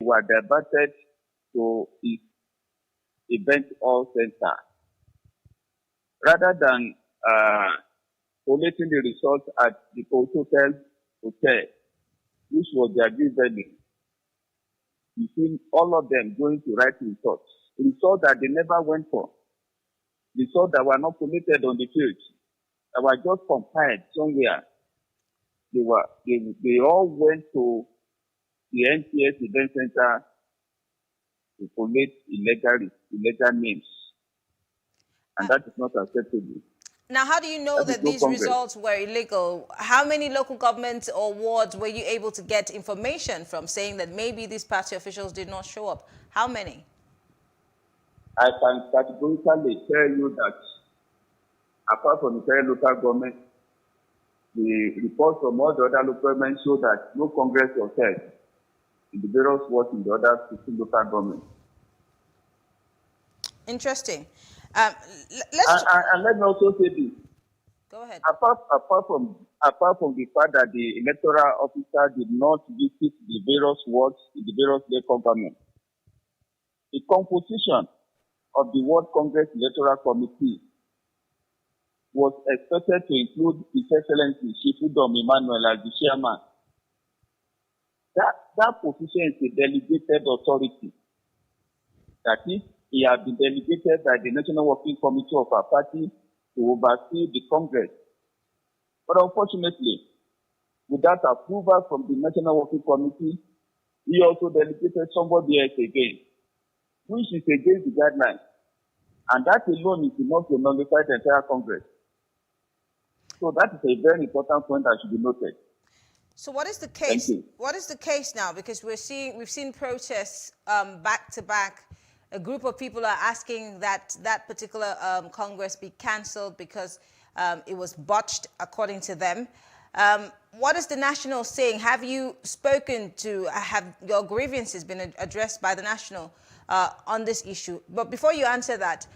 were diverted to its event hall center. Rather than collating the results at the hotel, which was their due venue, you see all of them going to write results that they never went for, results that were not collated on the field, that were just compiled somewhere. They all went to the NTS event center to collate illegal names, and that is not acceptable. Now, how do you know that these results were illegal? How many local governments or wards were you able to get information from saying that maybe these party officials did not show up? How many? I can categorically tell you that apart from the current local government, the reports from all the other local governments show that no Congress was held in the various wards in the other 15 local governments. Interesting. And let me also say this. Go ahead. Apart from the fact that the electoral officer did not visit the various wards in the various local governments, the composition of the World Congress Electoral Committee was expected to include His Excellency Shifudom Emmanuel as the chairman. That position is a delegated authority. That is, he has been delegated by the National Working Committee of our party to oversee the Congress. But unfortunately, without approval from the National Working Committee, he also delegated somebody else again, which is against the guidelines. And that alone is enough to nullify the entire Congress. So that is a very important point that should be noted. So what is the case? What is the case now? Because we've seen protests back to back. A group of people are asking that particular Congress be cancelled because it was botched, according to them. What is the National saying? Have you spoken to, have your grievances been addressed by the National on this issue? But before you answer that,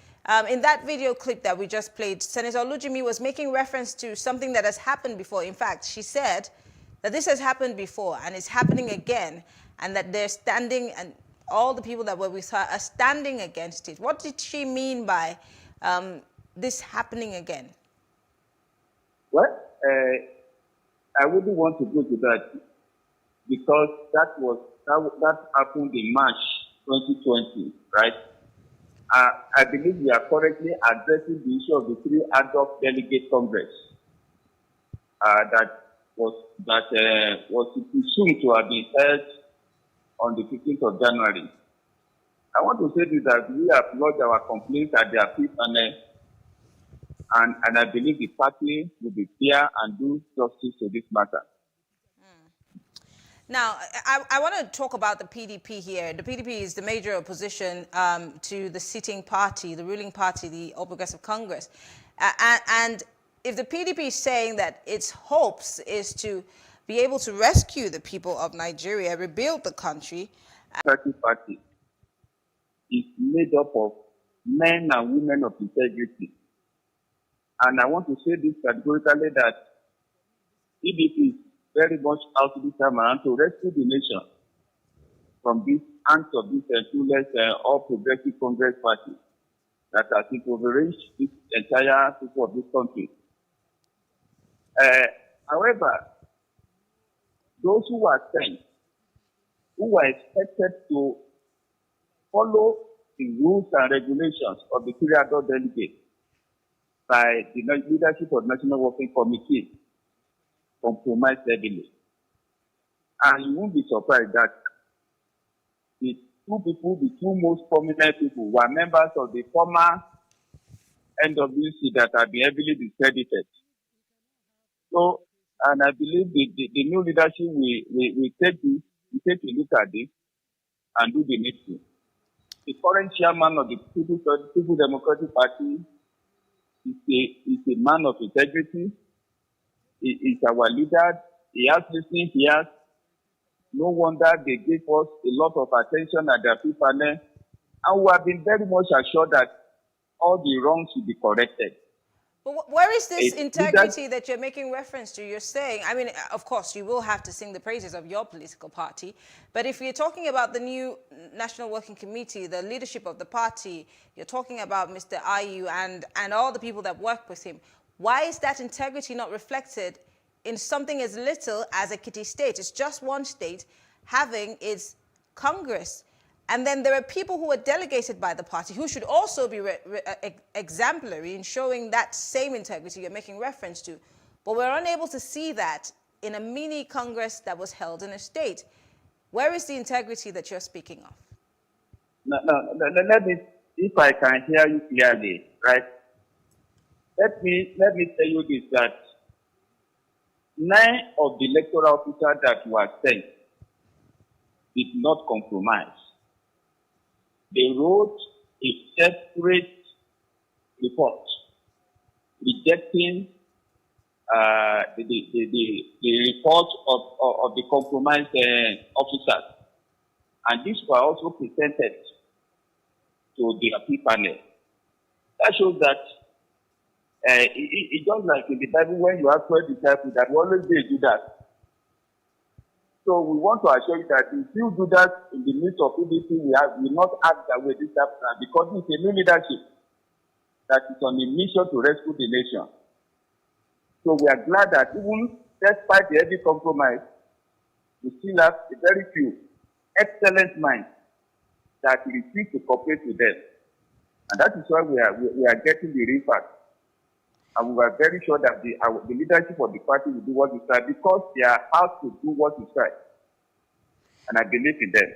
in that video clip that we just played, Senator Olujimi was making reference to something that has happened before. In fact, she said that this has happened before and it's happening again, and that they're standing, and all the people that were with her are standing against it. What did she mean by this happening again? Well, I wouldn't want to go to that because that happened in March 2020, right? I believe we are currently addressing the issue of the 3 ad hoc delegate congress that was presumed to have been held on the 15th of January. I want to say this, that we have lodged our complaints at the appeal panel, and I believe the party will be fair and do justice to this matter. Now, I want to talk about the PDP here. The PDP is the major opposition to the sitting party, the ruling party, the All Progressive Congress. And if the PDP is saying that its hopes is to be able to rescue the people of Nigeria, rebuild the country. The party is made up of men and women of integrity. And I want to say this categorically, that PDP is very much out this time around to rescue the nation from this hands of this toothless All Progressive Congress party that has impoverished this entire people of this country. However, those who are sent, who were expected to follow the rules and regulations of the 3 ad hoc delegates by the leadership of the National Working Committee, compromised heavily. And you won't be surprised that the two most prominent people were members of the former NWC that have been heavily discredited. So, and I believe the new leadership will take a look at this and do the needful. The current chairman of the People Democratic Party is a man of integrity. He is our leader. He has listening ears. No wonder they gave us a lot of attention at the appeal panel, and we have been very much assured that all the wrongs will be corrected. But where is this integrity that you're making reference to? You're saying, I mean, of course, you will have to sing the praises of your political party. But if you're talking about the new National Working Committee, the leadership of the party, you're talking about Mr. Ayu and all the people that work with him, why is that integrity not reflected in something as little as Ekiti State? It's just one state having its Congress. And then there are people who are delegated by the party who should also be exemplary in showing that same integrity you're making reference to. But we're unable to see that in a mini Congress that was held in a state. Where is the integrity that you're speaking of? No, let me, if I can hear you clearly, right? Let me tell you this, that 9 of the electoral officers that were sent did not compromise. They wrote a separate report rejecting the report of the compromised officers. And these were also presented to the appeal panel. That shows that it's just like in the Bible when you have 12 disciples that always do that. So we want to assure you that if you do that in the midst of PDP, we will not act that way this time because it's a new leadership that is on a mission to rescue the nation. So we are glad that even despite the heavy compromise, we still have a very few excellent minds that refuse to cooperate with them. And that is why we are getting the refund. And we are very sure that the leadership of the party will do what is right because they are asked to do what is right. And I believe in them.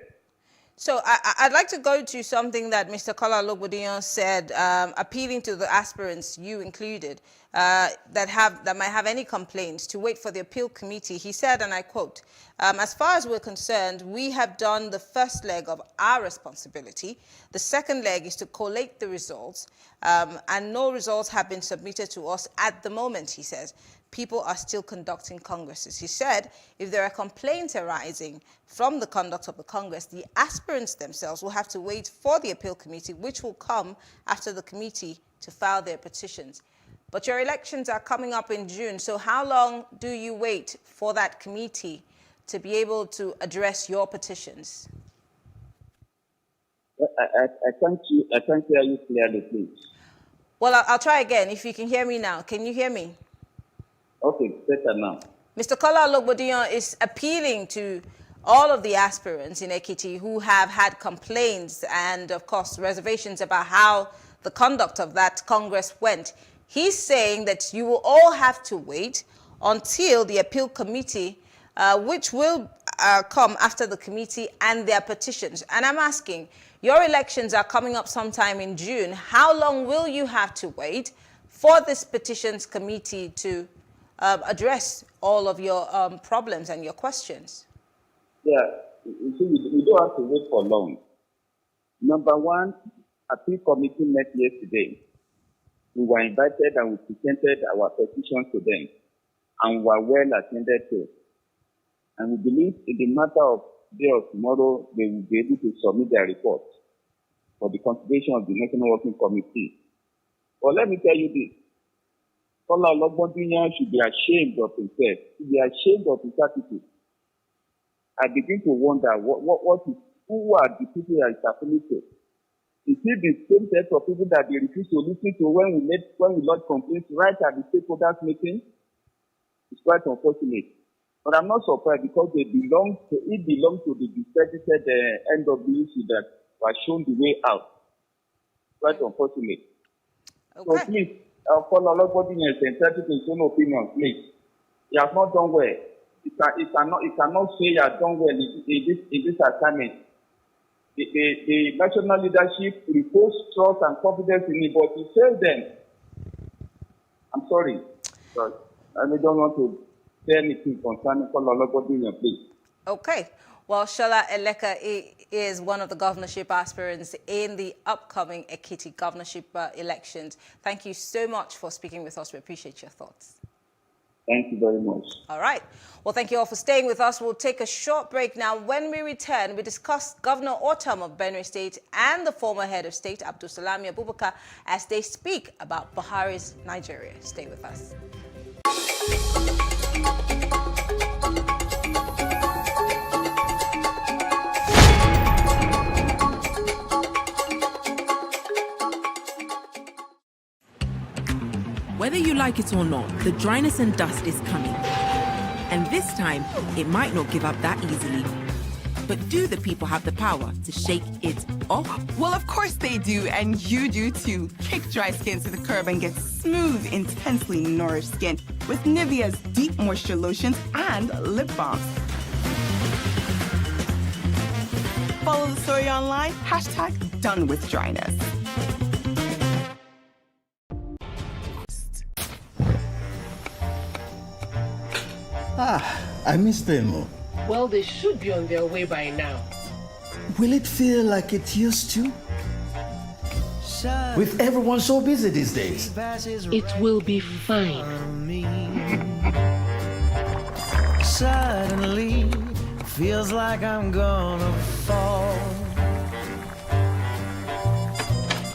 So I'd like to go to something that Mr. Kola Ologbondiyan said, appealing to the aspirants, you included, that might have any complaints to wait for the appeal committee. He said, and I quote, as far as we're concerned, we have done the first leg of our responsibility. The second leg is to collate the results, and no results have been submitted to us at the moment, he says. People are still conducting congresses. He said, if there are complaints arising from the conduct of the Congress, the aspirants themselves will have to wait for the appeal committee, which will come after the committee to file their petitions. But your elections are coming up in June, so how long do you wait for that committee to be able to address your petitions? I can't hear you clearly, please. Well, I'll try again. If you can hear me now. Can you hear me? Okay, better now. Mr. Kola Ologbondiyan is appealing to all of the aspirants in Ekiti who have had complaints and, of course, reservations about how the conduct of that Congress went. He's saying that you will all have to wait until the appeal committee, which will come after the committee and their petitions. And I'm asking, your elections are coming up sometime in June. How long will you have to wait for this petitions committee to address all of your problems and your questions? Yeah, you see, we don't have to wait for long. Number one, appeal committee met yesterday. We were invited and we presented our petitions to them and were well attended to. And we believe in the matter of day or tomorrow, they will be able to submit their report for the consideration of the National Working Committee. But let me tell you this. Kola Ologbondiyan should be ashamed of himself. He should be ashamed of his attitude. I begin to wonder who are the people that is affiliated. Is it the same set of people that they refuse to listen to when we lodge complaints right at the stakeholders meeting? It's quite unfortunate. But I'm not surprised because it belongs to the discredited NWC that was shown the way out. Quite unfortunate. Okay. So please, Kola Ologbondiyan is entitled to his own opinion, please. He has not done well. He cannot say he has done well in this assignment. The national leadership reposed trust and confidence in him, but he failed them. I'm sorry. I don't want to say anything concerning Kola Ologbondiyan, please. Okay. Well, Shola Eleka is one of the governorship aspirants in the upcoming Ekiti governorship elections. Thank you so much for speaking with us. We appreciate your thoughts. Thank you very much. All right. Well, thank you all for staying with us. We'll take a short break now. When we return, we discuss Governor Ortom of Benue State and the former head of state, Abdulsalami Abubakar, as they speak about Buhari's Nigeria. Stay with us. Whether you like it or not, the dryness and dust is coming. And this time, it might not give up that easily. But do the people have the power to shake it off? Well, of course they do, and you do too. Kick dry skin to the curb and get smooth, intensely nourished skin with Nivea's deep moisture lotions and lip balms. Follow the story online, #DoneWithDryness. I miss them. Well, they should be on their way by now. Will it feel like it used to? With everyone so busy these days. It will be fine. Suddenly, feels like I'm gonna fall.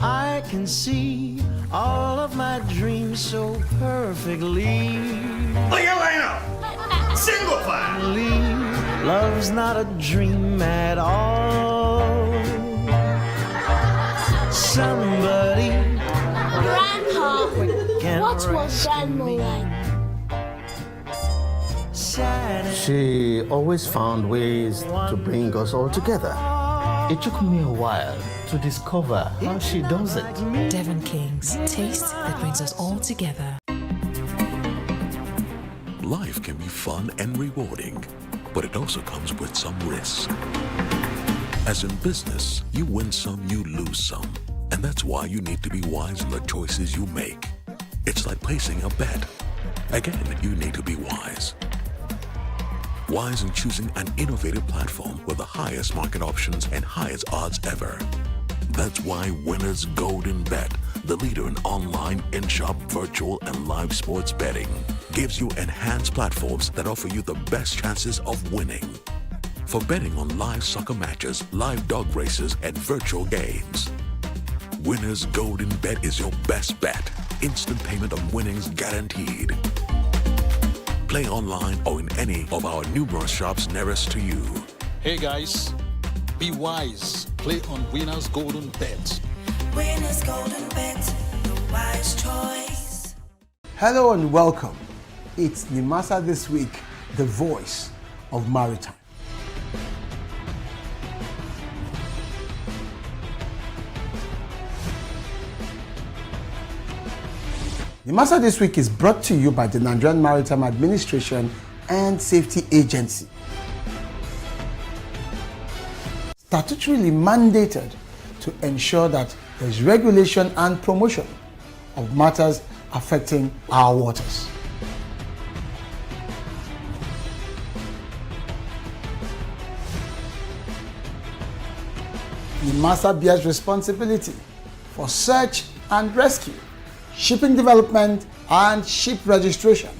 I can see all of my dreams so perfectly. Oh, yeah, line up! Single file! Love's not a dream at all. Somebody. Grandpa, what was Grandma like? She always found ways to bring us all together. It took me a while to discover how she does it. Devon King's taste that brings us all together. Life can be fun and rewarding, but it also comes with some risk. As in business, you win some, you lose some. And that's why you need to be wise in the choices you make. It's like placing a bet. Again, you need to be wise. Wise in choosing an innovative platform with the highest market options and highest odds ever. That's why Winners Golden Bet, the leader in online, in-shop, virtual, and live sports betting, gives you enhanced platforms that offer you the best chances of winning. For betting on live soccer matches, live dog races, and virtual games. Winners Golden Bet is your best bet. Instant payment of winnings guaranteed. Play online or in any of our numerous shops nearest to you. Hey guys, be wise. Play on Winners Golden Bet. Winners Golden Bet, the wise choice. Hello and welcome. It's Nimasa This Week, the voice of maritime. Nimasa This Week is brought to you by the Nigerian Maritime Administration and Safety Agency. Statutorily mandated to ensure that there is regulation and promotion of matters affecting our waters. NIMASA bears responsibility for search and rescue, shipping development, and ship registration.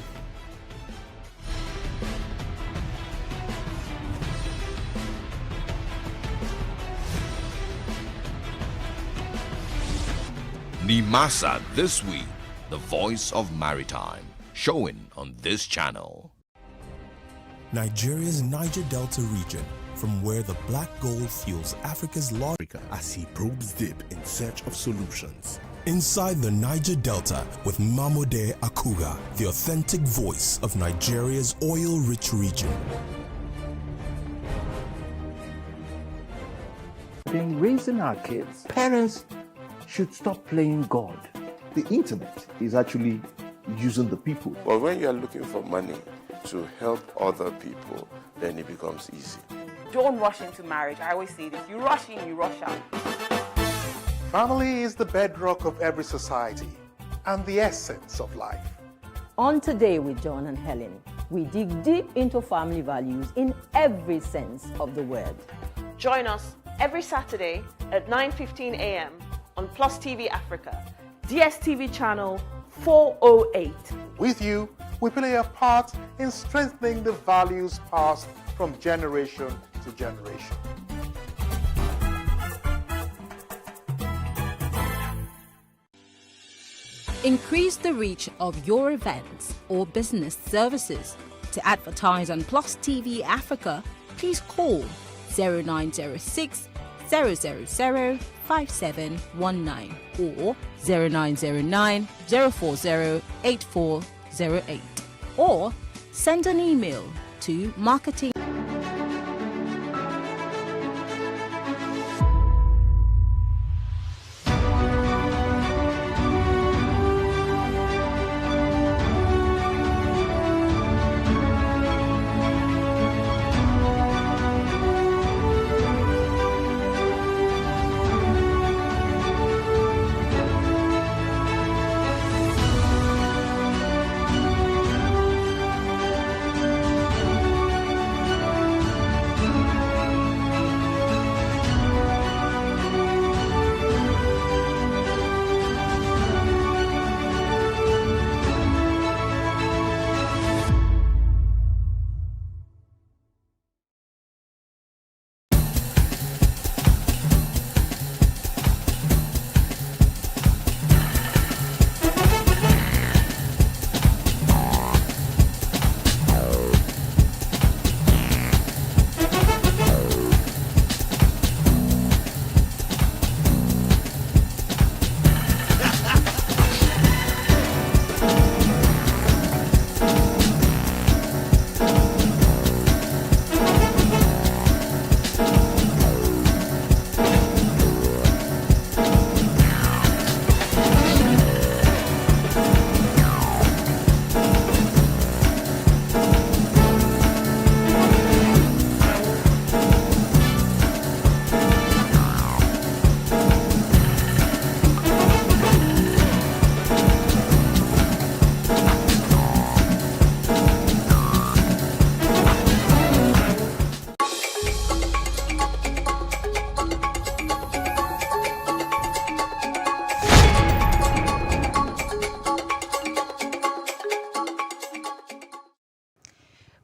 NIMASA This Week, the voice of maritime, showing on this channel. Nigeria's Niger Delta region, from where the black gold fuels Africa's largest as he probes deep in search of solutions. Inside the Niger Delta with Mamode Akuga, the authentic voice of Nigeria's oil-rich region. In raising our kids, parents should stop playing God. The internet is actually using the people. But when you are looking for money to help other people, then it becomes easy. Don't rush into marriage. I always say this. You rush in, you rush out. Family is the bedrock of every society and the essence of life. On Today with John and Helen, we dig deep into family values in every sense of the word. Join us every Saturday at 9:15 a.m. on PlusTvAfrica, DSTV channel 408. With you we play a part in strengthening the values passed from generation to generation. Increase the reach of your events or business services. To advertise on PlusTvAfrica, please call 0906 000 5719 or 0909 040 8408 or send an email to marketing.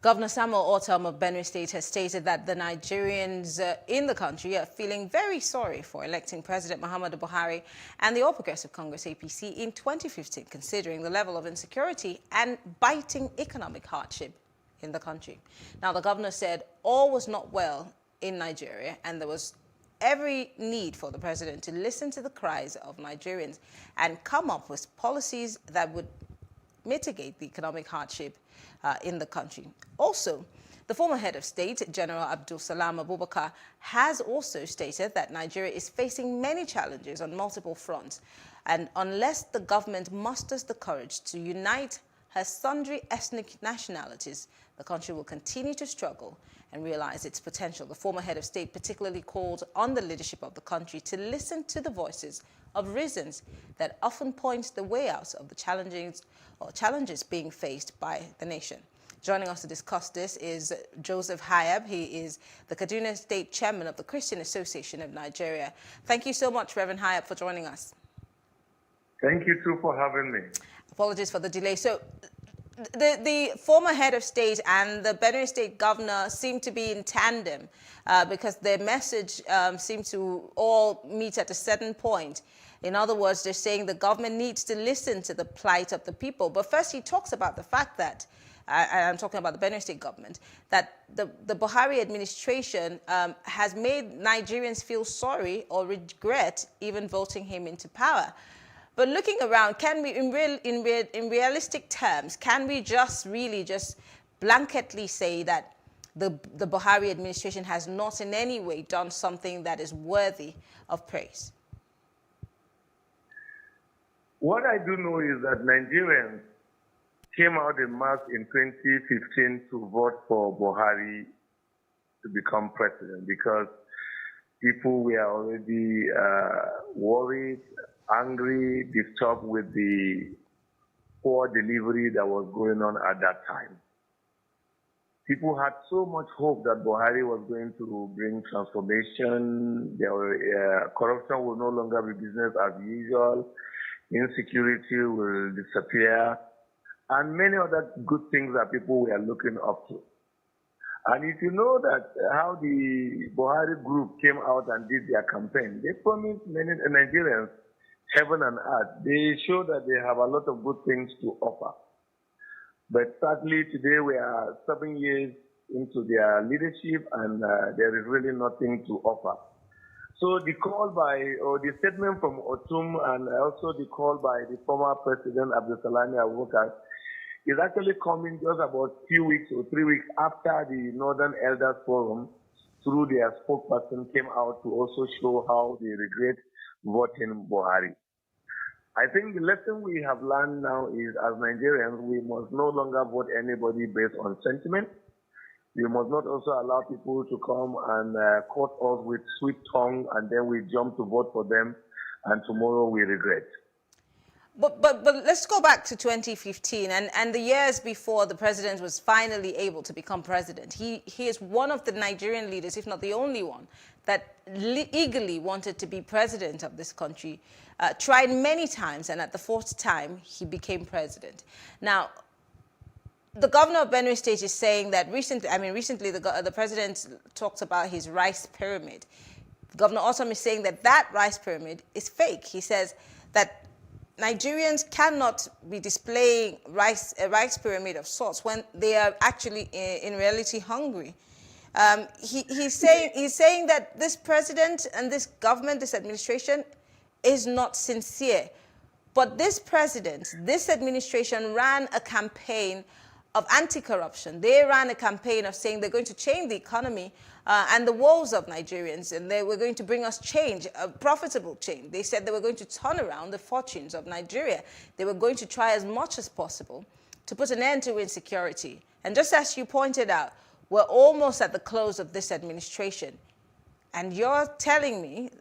Governor Samuel Ortom of Benue State has stated that the Nigerians in the country are feeling very sorry for electing President Muhammadu Buhari and the All Progressive Congress APC in 2015, considering the level of insecurity and biting economic hardship in the country. Now, the governor said all was not well in Nigeria and there was every need for the president to listen to the cries of Nigerians and come up with policies that would mitigate the economic hardship in the country. Also, the former head of state, General Abdul Salam Abubakar, has also stated that Nigeria is facing many challenges on multiple fronts, and unless the government musters the courage to unite her sundry ethnic nationalities, the country will continue to struggle and realize its potential. The former head of state particularly called on the leadership of the country to listen to the voices of reasons that often point the way out of the challenges being faced by the nation. Joining us to discuss this is Joseph Hayab. He is the Kaduna State Chairman of the Christian Association of Nigeria. Thank you so much, Reverend Hayab, for joining us. Thank you too for having me. Apologies for the delay. So, the former head of state and the Benue State governor seem to be in tandem because their message seems to all meet at a certain point. In other words, they're saying the government needs to listen to the plight of the people. But first, he talks about the fact that, I'm talking about the Benue State government, that the Buhari administration has made Nigerians feel sorry or regret even voting him into power. But looking around, can we, in realistic terms, can we just blanketly say that the Buhari administration has not in any way done something that is worthy of praise? What I do know is that Nigerians came out en masse in 2015 to vote for Buhari to become president because people were already worried, angry, disturbed with the poor delivery that was going on at that time. People had so much hope that Buhari was going to bring transformation. Corruption will no longer be business as usual. Insecurity will disappear. and many other good things that people were looking up to. And if you know that how the Buhari group came out and did their campaign, they promised many Nigerians heaven and earth. They show that they have a lot of good things to offer. But sadly, today we are 7 years into their leadership and there is really nothing to offer. So the call by, or the statement from Otum and also the call by the former President Abdulsalami Abubakar is actually coming just about 2 weeks or 3 weeks after the Northern Elders Forum, through their spokesperson, came out to also show how they regret voting Buhari. I think the lesson we have learned now is, as Nigerians, we must no longer vote anybody based on sentiment. We must not also allow people to come and quote us with sweet tongue and then we jump to vote for them and tomorrow we regret. But let's go back to 2015 and the years before the president was finally able to become president. He is one of the Nigerian leaders, if not the only one, that eagerly wanted to be president of this country, tried many times, and at the fourth time, he became president. Now, the governor of Benue State is saying that recently the president talked about his rice pyramid. Governor Otom is saying that that rice pyramid is fake. He says that Nigerians cannot be displaying a rice pyramid of sorts when they are actually in reality hungry. He's saying that this president and this government, this administration, is not sincere. But this president, this administration ran a campaign of anti-corruption. They ran a campaign of saying they're going to change the economy and the woes of Nigerians, and they were going to bring us change, a profitable change. They said they were going to turn around the fortunes of Nigeria. They were going to try as much as possible to put an end to insecurity. And just as you pointed out, we're almost at the close of this administration. And you're telling me,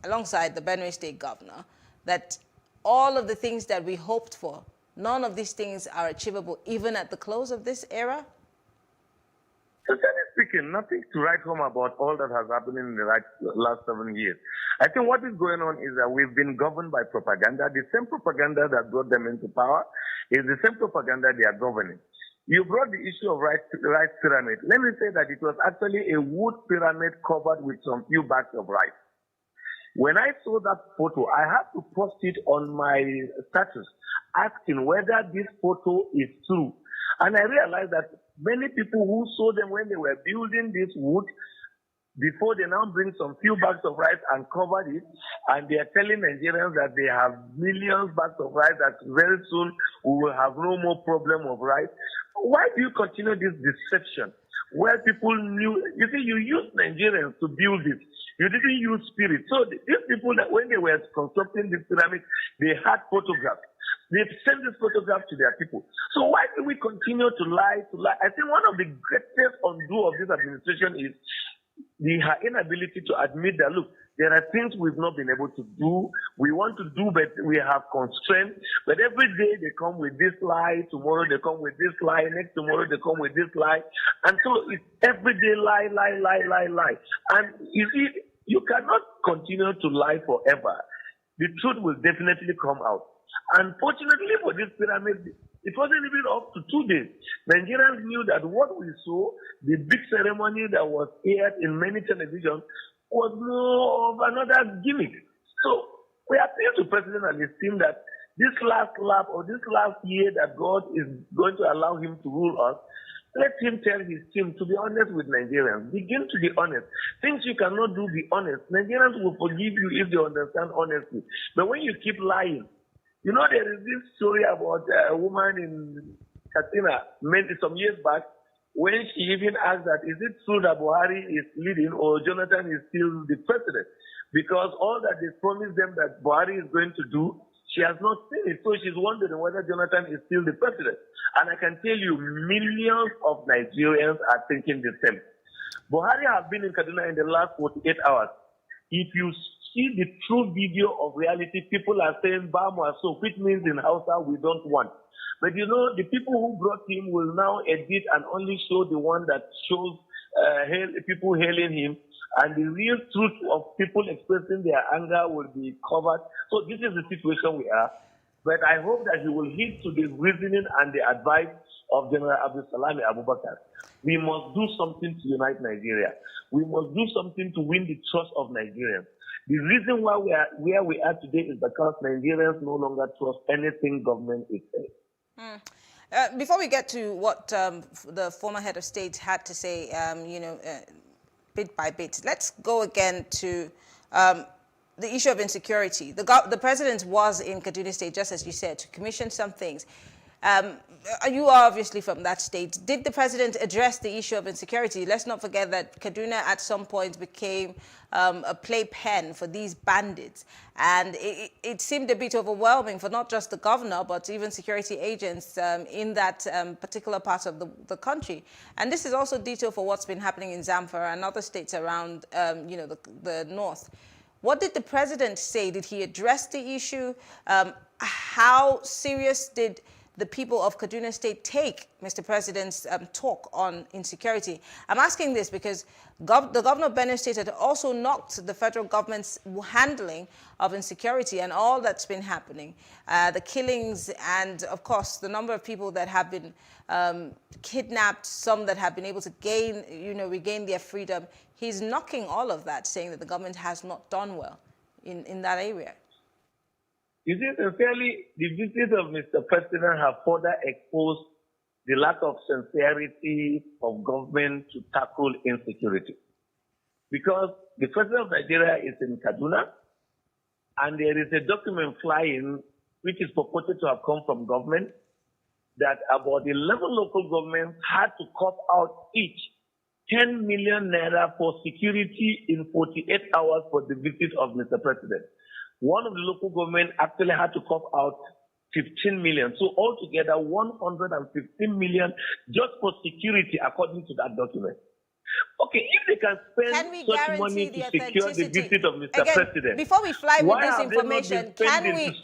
alongside the Benue State governor, that all of the things that we hoped for, none of these things are achievable even at the close of this era? Sincerely speaking, nothing to write home about all that has happened in the last 7 years. I think what is going on is that we've been governed by propaganda. The same propaganda that brought them into power is the same propaganda they are governing. You brought the issue of rice pyramid. Let me say that it was actually a wood pyramid covered with some few bags of rice. When I saw that photo, I had to post it on my status, asking whether this photo is true. And I realized that many people who saw them when they were building this wood, before they now bring some few bags of rice and covered it, and they are telling Nigerians that they have millions bags of rice, that very soon we will have no more problem of rice. Why do you continue this deception? Where people knew, you see, you used Nigerians to build it. You didn't use spirit. So these people, that when they were constructing this pyramid, they had photographs. They sent this photograph to their people. So why do we continue to lie? I think one of the greatest undo of this administration is her inability to admit that, look, there are things we've not been able to do. We want to do, but we have constraints. But every day they come with this lie. Tomorrow they come with this lie. Next tomorrow they come with this lie. And so it's every day lie. And you see, you cannot continue to lie forever. The truth will definitely come out. Unfortunately for this pyramid, it wasn't even up to 2 days. Nigerians knew that what we saw, the big ceremony that was aired in many televisions, was more of another gimmick. So we appeal to President and his team that this last lap or this last year that God is going to allow him to rule us, let him tell his team to be honest with Nigerians. Begin to be honest. Things you cannot do, be honest. Nigerians will forgive you if they understand honesty. But when you keep lying, you know, there is this story about a woman in Katsina some years back, when she even asked that, is it true that Buhari is leading or Jonathan is still the president? Because all that they promised them that Buhari is going to do, she has not seen it. So she's wondering whether Jonathan is still the president. And I can tell you, millions of Nigerians are thinking the same. Buhari has been in Kaduna in the last 48 hours. If you see the true video of reality, people are saying Bama, so which means in Hausa we don't want. But you know, the people who brought him will now edit and only show the one that shows people hailing him, and the real truth of people expressing their anger will be covered. So this is the situation we are. But I hope that he will heed to the reasoning and the advice of General Abdul Salami Abubakar. We must do something to unite Nigeria. We must do something to win the trust of Nigerians. The reason why we are where we are today is because Nigerians no longer trust anything government is saying. Before we get to what the former head of state had to say, bit by bit, let's go again to the issue of insecurity. The president was in Kaduna State, just as you said, to commission some things. You are obviously from that state. Did the president address the issue of insecurity? Let's not forget that Kaduna at some point became a playpen for these bandits. And it seemed a bit overwhelming for not just the governor, but even security agents in that particular part of the country. And this is also detail for what's been happening in Zamfara and other states around, the north. What did the president say? Did he address the issue? How serious did the people of Kaduna State take Mr. President's talk on insecurity? I'm asking this because the governor of Benue State had also knocked the federal government's handling of insecurity and all that's been happening, the killings and, of course, the number of people that have been kidnapped, some that have been able to regain their freedom. He's knocking all of that, saying that the government has not done well in that area. You see, sincerely, the visit of Mr. President have further exposed the lack of sincerity of government to tackle insecurity. Because the President of Nigeria is in Kaduna, and there is a document flying which is purported to have come from government that about 11 local governments had to cop out each 10 million naira for security in 48 hours for the visit of Mr. President. One of the local government actually had to cop out 15 million. So altogether, 115 million just for security, according to that document. Okay, if they can spend such money to secure the visit of Mr. President, before we fly with this information, can we?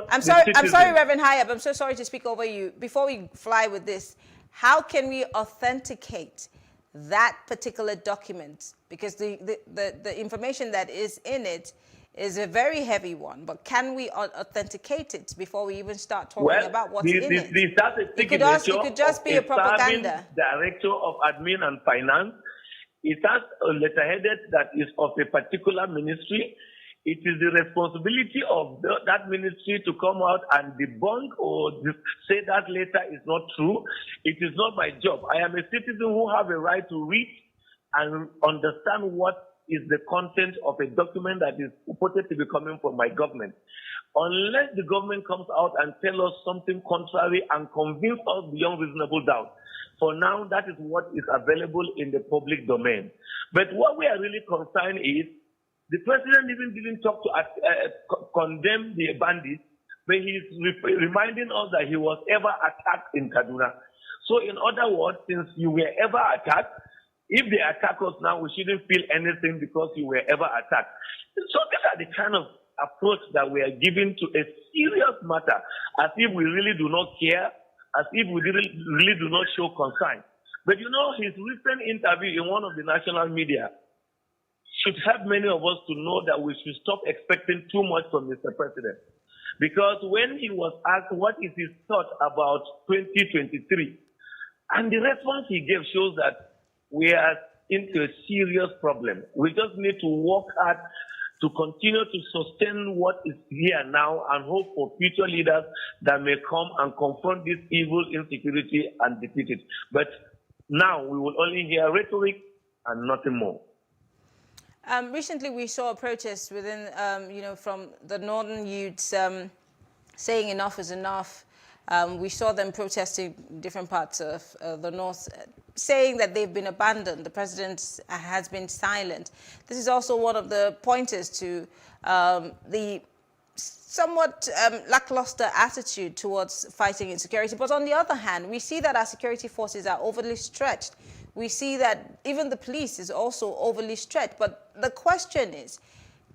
I'm sorry, Reverend Hayab. I'm so sorry to speak over you. Before we fly with this, how can we authenticate that particular document? Because the information that is in it is a very heavy one, but can we authenticate it before we even start talking about what's in it? It could just be a propaganda. Director of Admin and Finance. It has a letterheaded that is of a particular ministry. It is the responsibility of that ministry to come out and debunk or say that letter is not true. It is not my job. I am a citizen who have a right to read and understand what is the content of a document that is purported to be coming from my government. Unless the government comes out and tells us something contrary and convince us beyond reasonable doubt. For now, that is what is available in the public domain. But what we are really concerned is the president even didn't talk to condemn the bandits, but he's reminding us that he was ever attacked in Kaduna. So in other words, since you were ever attacked, if they attack us now, we shouldn't feel anything because you were ever attacked. So these are the kind of approach that we are giving to a serious matter, as if we really do not care, as if we really do not show concern. But you know, his recent interview in one of the national media should help many of us to know that we should stop expecting too much from Mr. President. Because when he was asked what is his thought about 2023, and the response he gave shows that we are into a serious problem. We just need to work hard to continue to sustain what is here now and hope for future leaders that may come and confront this evil insecurity and defeat it. But now we will only hear rhetoric and nothing more. Recently, we saw a protest within, from the northern youths saying enough is enough. We saw them protesting in different parts of the north, saying that they've been abandoned. The president has been silent. This is also one of the pointers to the somewhat lackluster attitude towards fighting insecurity. But on the other hand, we see that our security forces are overly stretched. We see that even the police is also overly stretched. But the question is,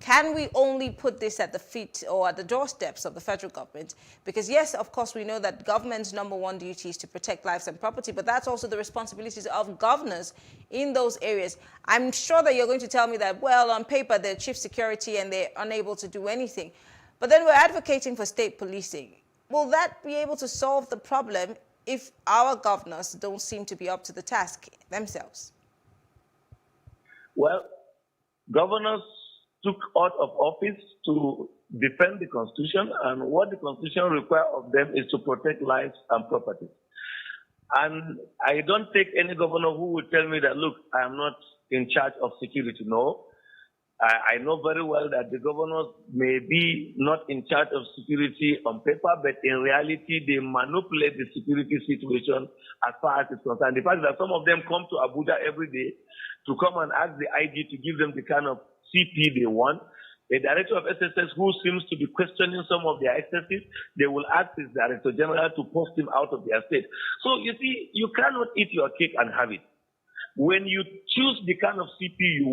can we only put this at the feet or at the doorsteps of the federal government? Because yes, of course, we know that government's #1 duty is to protect lives and property, but that's also the responsibilities of governors in those areas. I'm sure that you're going to tell me that, well, on paper, they're chief security and they're unable to do anything. But then we're advocating for state policing. will that be able to solve the problem if our governors don't seem to be up to the task themselves? Well, governors took out of office to defend the Constitution, and what the Constitution requires of them is to protect lives and property. And I don't take any governor who will tell me that, look, I am not in charge of security. No. I know very well that the governors may be not in charge of security on paper, but in reality, they manipulate the security situation as far as it's concerned. The fact that some of them come to Abuja every day to come and ask the IG to give them the kind of CP they want. A director of SSS who seems to be questioning some of their excesses, they will ask his director general to post him out of their state. So you see, you cannot eat your cake and have it. When you choose the kind of CP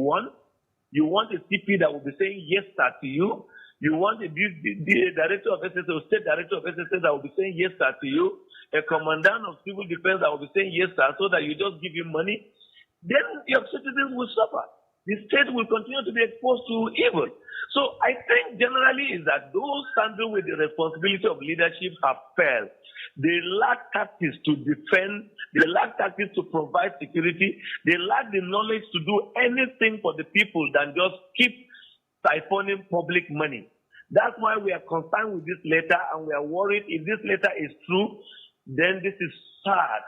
you want a CP that will be saying yes, sir, to you. You want the director of SSS or state director of SSS that will be saying yes, sir, to you. A commandant of civil defense that will be saying yes, sir, so that you just give him money. Then your citizens will suffer. The state will continue to be exposed to evil. So I think generally is that those standing with the responsibility of leadership have failed. They lack tactics to defend. They lack tactics to provide security. They lack the knowledge to do anything for the people than just keep siphoning public money. That's why we are concerned with this letter, and we are worried if this letter is true, then this is sad.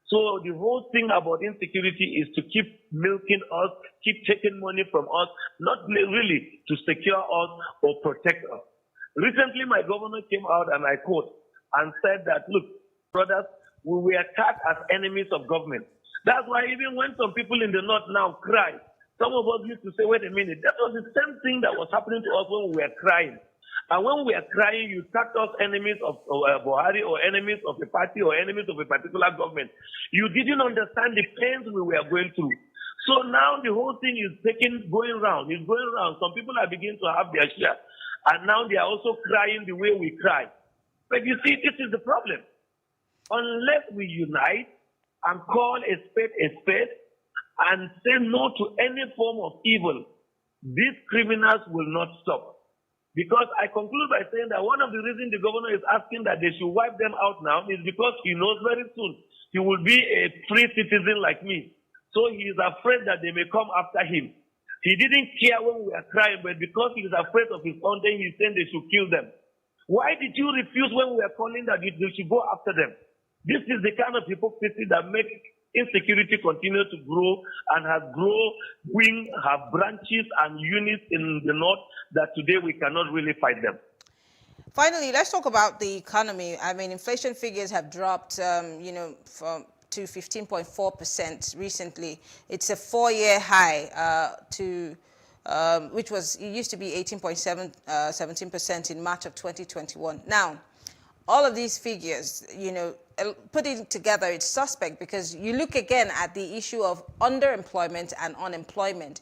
So the whole thing about insecurity is to keep milking us, keep taking money from us, not really to secure us or protect us. Recently, my governor came out, and I quote, and said that, look, brothers, we were tagged as enemies of government. That's why even when some people in the north now cry, some of us used to say, wait a minute, that was the same thing that was happening to us when we were crying. And when we are crying, you tagged us enemies of Buhari or enemies of a party or enemies of a particular government. You didn't understand the pains we were going through. So now the whole thing is going round. It's going round. Some people are beginning to have their share. And now they are also crying the way we cry. But you see, this is the problem. Unless we unite and call a spade and say no to any form of evil, these criminals will not stop. Because I conclude by saying that one of the reasons the governor is asking that they should wipe them out now is because he knows very soon he will be a free citizen like me. So he is afraid that they may come after him. He didn't care when we were crying, but because he is afraid of his own, then he's saying they should kill them. Why did you refuse when we were calling that they should go after them? This is the kind of hypocrisy that makes insecurity continue to grow and has grown, have branches and units in the north that today we cannot really fight them. Finally, let's talk about the economy. I mean, inflation figures have dropped, to 15.4% recently. It's a 4-year high which it used to be 17% in March of 2021. Now, all of these figures, putting together, it's suspect because you look again at the issue of underemployment and unemployment.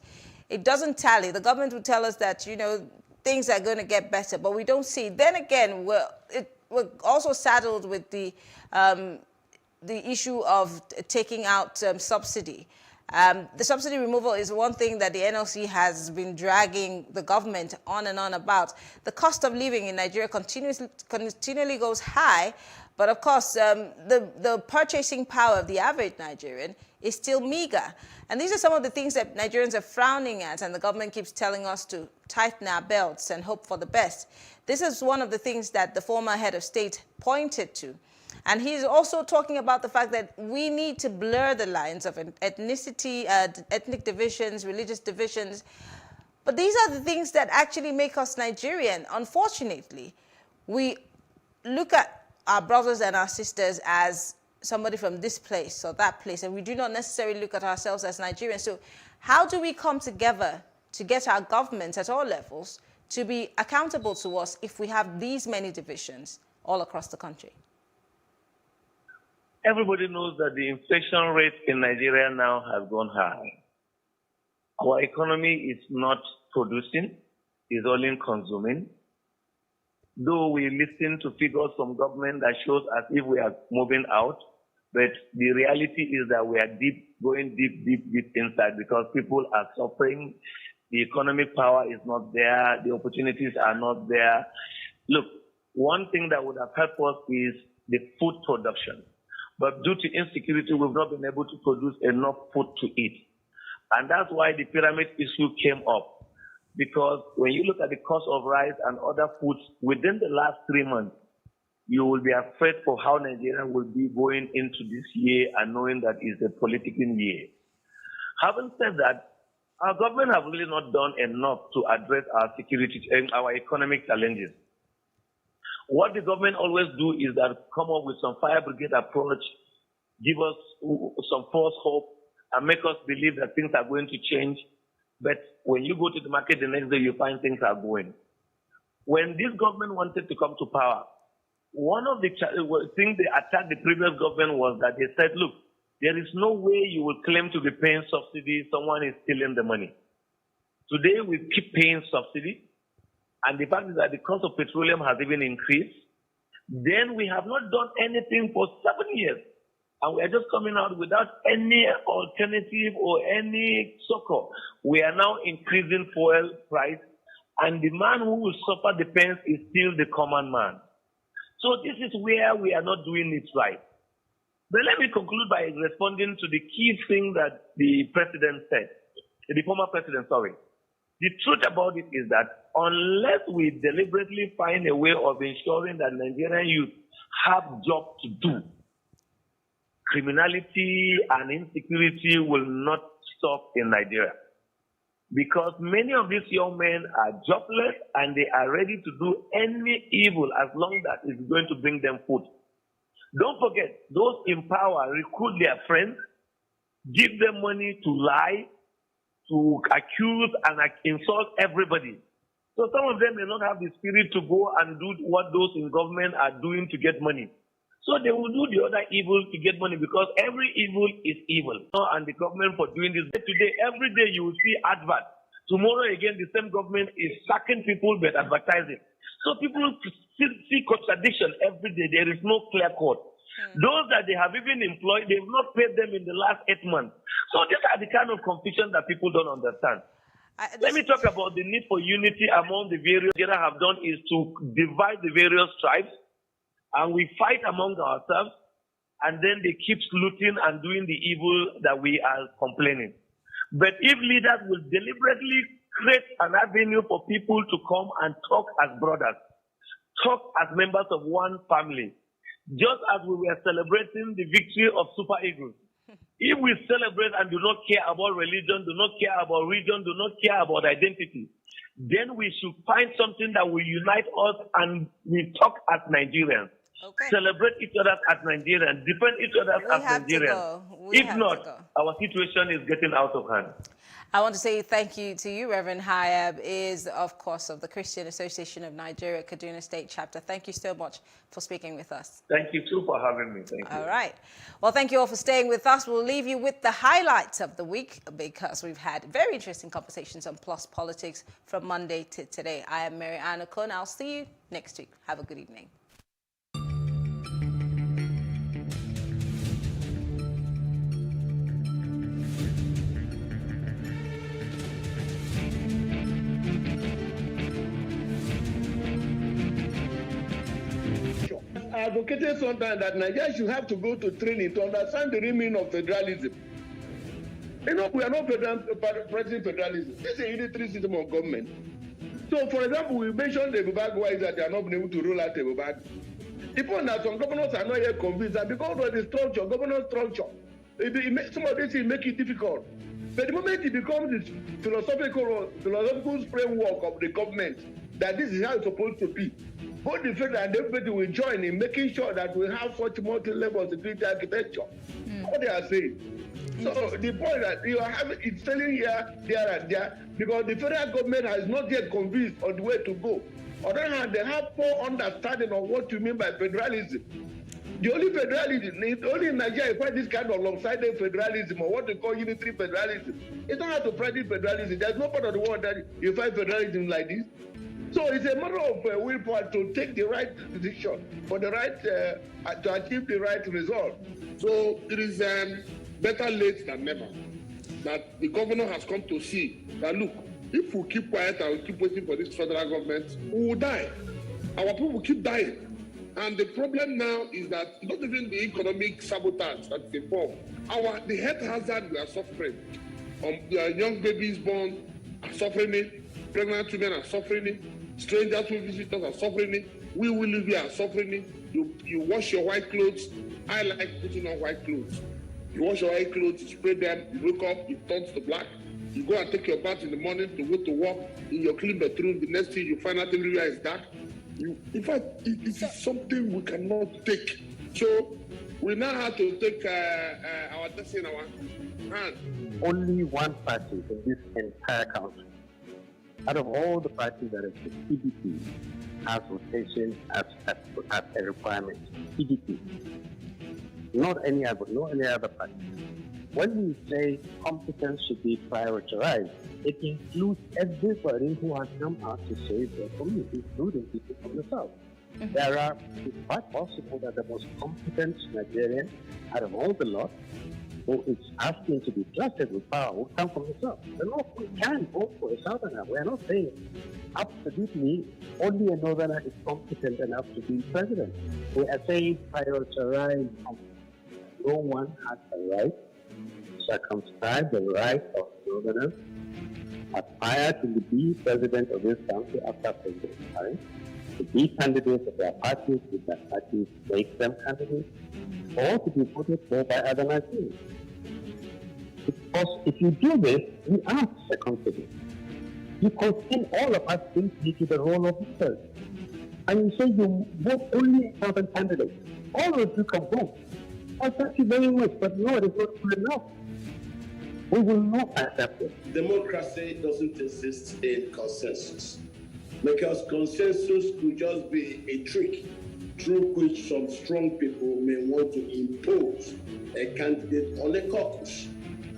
It doesn't tally. The government would tell us that, things are going to get better, but we don't see. Then again, we're also saddled with the issue of taking out subsidy. The subsidy removal is one thing that the NLC has been dragging the government on and on about. The cost of living in Nigeria continually goes high, but of course, the purchasing power of the average Nigerian is still meager. And these are some of the things that Nigerians are frowning at, and the government keeps telling us to tighten our belts and hope for the best. This is one of the things that the former head of state pointed to. And he's also talking about the fact that we need to blur the lines of ethnicity, ethnic divisions, religious divisions. But these are the things that actually make us Nigerian. Unfortunately, we look at our brothers and our sisters as somebody from this place or that place, and we do not necessarily look at ourselves as Nigerians. So how do we come together to get our governments at all levels to be accountable to us if we have these many divisions all across the country? Everybody knows that the inflation rate in Nigeria now has gone high. Our economy is not producing, it's only consuming. Though we listen to figures from government that shows as if we are moving out, but the reality is that we are going deep inside because people are suffering. The economic power is not there. The opportunities are not there. Look, one thing that would have helped us is the food production. But due to insecurity, we've not been able to produce enough food to eat. And that's why the pyramid issue came up. Because when you look at the cost of rice and other foods within the last 3 months, you will be afraid for how Nigeria will be going into this year and knowing that it's a political year. Having said that, our government have really not done enough to address our security and our economic challenges. What the government always do is that come up with some fire brigade approach, give us some false hope, and make us believe that things are going to change. But when you go to the market the next day, you find things are going. When this government wanted to come to power, one of the things they attacked the previous government was that they said, look, there is no way you will claim to be paying subsidy, someone is stealing the money. Today, we keep paying subsidy, and the fact is that the cost of petroleum has even increased. Then we have not done anything for 7 years, and we are just coming out without any alternative or any succor. We are now increasing fuel price, and the man who will suffer the pains is still the common man. So this is where we are not doing it right. But let me conclude by responding to the key thing that the president said, the former president, sorry. The truth about it is that unless we deliberately find a way of ensuring that Nigerian youth have jobs to do, criminality and insecurity will not stop in Nigeria. Because many of these young men are jobless and they are ready to do any evil as long as it's going to bring them food. Don't forget, those in power recruit their friends, give them money to lie, to accuse and insult everybody. So some of them may not have the spirit to go and do what those in government are doing to get money. So they will do the other evil to get money because every evil is evil. And the government for doing this today, every day you will see adverts. Tomorrow again, the same government is sacking people but advertising. So people see contradiction every day. There is no clear cut. Those that they have even employed, they have not paid them in the last 8 months. So these are the kind of confusion that people don't understand. Let me talk about the need for unity among the various. What Nigeria have done is to divide the various tribes, and we fight among ourselves, and then they keep looting and doing the evil that we are complaining. But if leaders will deliberately create an avenue for people to come and talk as brothers, talk as members of one family, just as we were celebrating the victory of Super Eagles. If we celebrate and do not care about religion, do not care about region, do not care about identity, then we should find something that will unite us and we talk as Nigerians. Okay. Celebrate each other as Nigerians, defend each other as Nigerians. If not, our situation is getting out of hand. I want to say thank you to you, Reverend Hayab, is, of course, of the Christian Association of Nigeria, Kaduna State Chapter. Thank you so much for speaking with us. Thank you, too, for having me. Thank you. All right. Well, thank you all for staying with us. We'll leave you with the highlights of the week because we've had very interesting conversations on Plus Politics from Monday to today. I am Mary Anna Kun. I'll see you next week. Have a good evening. I advocated sometimes that Nigeria should have to go to training to understand the real meaning of federalism. You know, we are not practicing federalism. This is a unitary system of government. So, for example, we mentioned the Ebubag why that they are not been able to roll out Ebubag. The point that some governors are not yet convinced that because of the structure, governance structure, some of this will make it difficult. But the moment it becomes this philosophical framework of the government, that this is how it's supposed to be, both the federal and everybody will join in making sure that we have such multi-level security architecture. What they are saying. So the point that you are having, it's telling here, there and there, because the federal government has not yet convinced on the way to go. On the other hand, they have poor understanding of what you mean by federalism. The only federalism, only in Nigeria you find this kind of lopsided federalism or what they call unitary federalism. It's not how to practice federalism. There's no part of the world that you find federalism like this. So it's a matter of willpower to take the right decision for the right to achieve the right result. So it is better late than never that the governor has come to see that look, if we keep quiet and we keep waiting for this federal government, we will die. Our people keep dying. And the problem now is that not even the economic sabotage that's involved. The health hazard we are suffering. Young babies born are suffering it. Pregnant women are suffering it. Strangers who visit us are suffering it. We who live here are suffering it. You wash your white clothes. I like putting on white clothes. You wash your white clothes, you spray them, you wake up, it turns to black. You go and take your bath in the morning to go to work in your clean bedroom. The next thing you find out everywhere is dark. In fact, it is something we cannot take. So we now have to take our destiny in our hands. Only one party in this entire country, out of all the parties that are the PDP, has rotation as a requirement. PDP, not any other party. When we say competence should be prioritized, it includes everybody who has come out to save their community, including people from the South. It's quite possible that the most competent Nigerian out of all the lot who is asking to be trusted with power will come from the South. We can vote for a Southerner. We are not saying absolutely only a Northerner is competent enough to be president. We are saying prioritize competence. No one has the right to circumscribe the right of Northerners aspire to be president of this country after President Buhari, to be candidates of their parties if their parties make them candidates, or to be voted for by other Nigerians. Because if you do this, we are circumcised. You constrain all of us into the role of leaders. And you say you vote only for the candidates. All of you can vote. Oh, thank you very much, but no, it is not good enough. We will not accept it. Democracy doesn't exist in consensus, because consensus could just be a trick through which some strong people may want to impose a candidate on a caucus.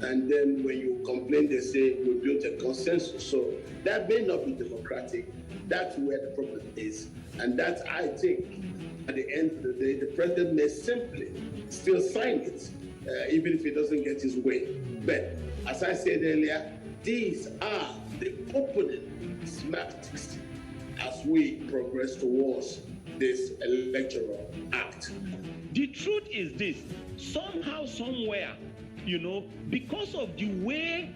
And then when you complain, they say we built a consensus. So that may not be democratic. That's where the problem is. And that, I think, at the end of the day, the president may simply still sign it, even if he doesn't get his way. But as I said earlier, these are the opening schematics as we progress towards this electoral act. The truth is this: somehow, somewhere, because of the way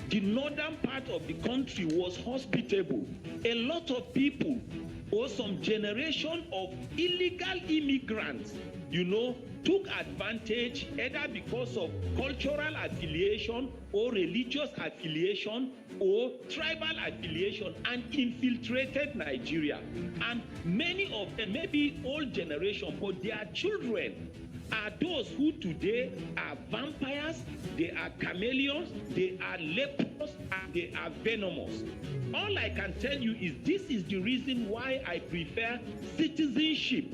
the northern part of the country was hospitable, a lot of people or some generation of illegal immigrants, took advantage either because of cultural affiliation or religious affiliation or tribal affiliation and infiltrated Nigeria. And many of them, maybe old generation, but their children are those who today are vampires, they are chameleons, they are lepers, and they are venomous. All I can tell you is this is the reason why I prefer citizenship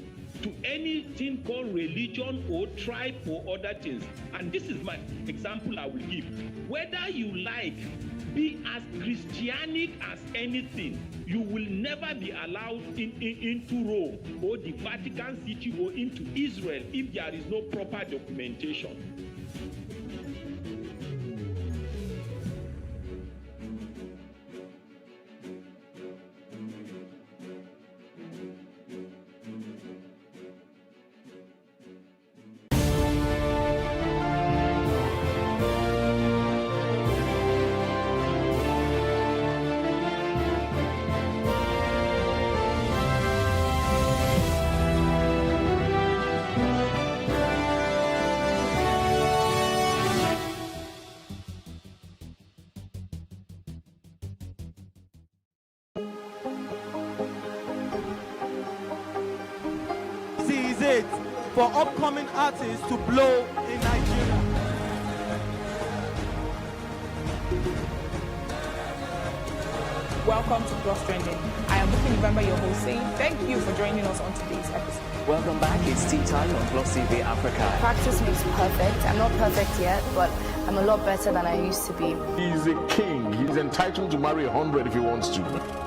to anything called religion or tribe or other things. And this is my example I will give. Whether you like, be as Christianic as anything, you will never be allowed into Rome or the Vatican City or into Israel if there is no proper documentation. It for upcoming artists to blow in Nigeria. Welcome to Plus Trending. I am Booking November, your host, saying thank you for joining us on today's episode. Welcome back. It's tea time on PlusTvAfrica. Practice makes perfect. I'm not perfect yet, but I'm a lot better than I used to be. He's a king. He's entitled to marry 100 if he wants to.